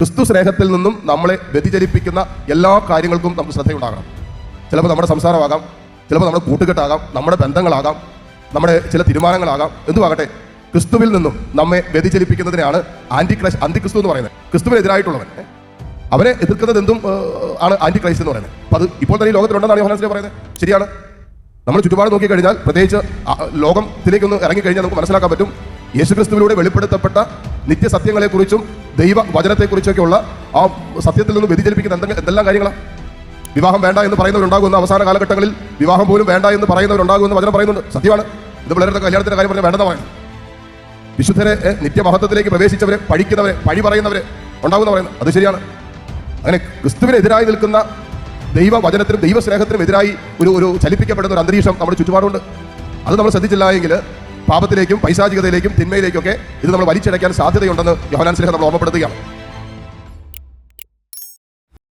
ക്രിസ്തു സ്നേഹത്തിൽ നിന്നും നമ്മളെ വ്യതിചലിപ്പിക്കുന്ന എല്ലാ കാര്യങ്ങൾക്കും നമുക്ക് ശ്രദ്ധയുണ്ടാകണം. ചിലപ്പോൾ നമ്മുടെ സംസാരമാകാം, ചിലപ്പോൾ നമ്മുടെ കൂട്ടുകെട്ടാകാം, നമ്മുടെ ബന്ധങ്ങളാകാം, നമ്മുടെ ചില തീരുമാനങ്ങളാകാം, എന്തുവാകട്ടെ ക്രിസ്തുവിൽ നിന്നും നമ്മെ വ്യതിചലിപ്പിക്കുന്നതിനെയാണ് ആന്റിക്രിസ്തു എന്ന് പറയുന്നത്. ക്രിസ്തുവിനെതിരായിട്ടുള്ളവൻ, അവരെ എതിർക്കുന്നത് എന്തും ആണ് ആന്റി ക്രൈസ്റ്റ് എന്ന് പറയുന്നത്. അപ്പം അത് ഇപ്പോൾ തന്നെ ഈ ലോകത്തിലുണ്ടെന്നാണ് യോഹന്നാൻ പറയുന്നത്. ശരിയാണ്. നമ്മൾ ചുറ്റുപാട് നോക്കിക്കഴിഞ്ഞാൽ, പ്രത്യേകിച്ച് ലോകത്തിലേക്കൊന്ന് ഇറങ്ങിക്കഴിഞ്ഞാൽ നമുക്ക് മനസ്സിലാക്കാൻ പറ്റും, യേശുക്രിസ്തുവിലൂടെ വെളിപ്പെടുത്തപ്പെട്ട നിത്യസത്യങ്ങളെക്കുറിച്ചും ദൈവ വചനത്തെക്കുറിച്ചൊക്കെയുള്ള ആ സത്യത്തിൽ നിന്ന് വ്യതിചലിപ്പിക്കുന്ന എന്തെല്ലാം കാര്യങ്ങളാണ്. വിവാഹം വേണ്ട എന്ന് പറയുന്നവരുണ്ടാകുന്ന അവസാന കാലഘട്ടങ്ങളിൽ വിവാഹം പോലും വേണ്ട എന്ന് പറയുന്നവരുണ്ടാകുമെന്ന് വചനം പറയുന്നുണ്ട്. സത്യമാണ്. ഇത് പിള്ളേരുടെ കല്യാണത്തിന്റെ കാര്യം പറഞ്ഞാൽ വേണ്ടെന്ന് പറയുന്നത്. വിശുദ്ധരെ, നിത്യമഹത്വത്തിലേക്ക് പ്രവേശിച്ചവരെ പഴിക്കുന്നവരെ, പഴി പറയുന്നവരെ ഉണ്ടാകുമെന്ന് പറയുന്നത് അത് ശരിയാണ്. അങ്ങനെ ക്രിസ്തുവിനെതിരായി നിൽക്കുന്ന ദൈവ വചനത്തിനും ദൈവസ്നേഹത്തിനും എതിരായി ഒരു ചലിപ്പിക്കപ്പെടുന്ന ഒരു അന്തരീക്ഷം നമ്മുടെ ചുറ്റുപാടുണ്ട്. അത് നമ്മൾ ശ്രദ്ധിച്ചില്ല എങ്കിൽ പാപത്തിലേക്കും പൈശാചികതയിലേക്കും തിന്മയിലേക്കൊക്കെ ഇത് നമ്മൾ വലിച്ചടയ്ക്കാൻ സാധ്യതയുണ്ടെന്ന് യോഹന്നാൻ സ്ലീഹ നമ്മൾ ഓർമ്മപ്പെടുത്തുകയാണ്.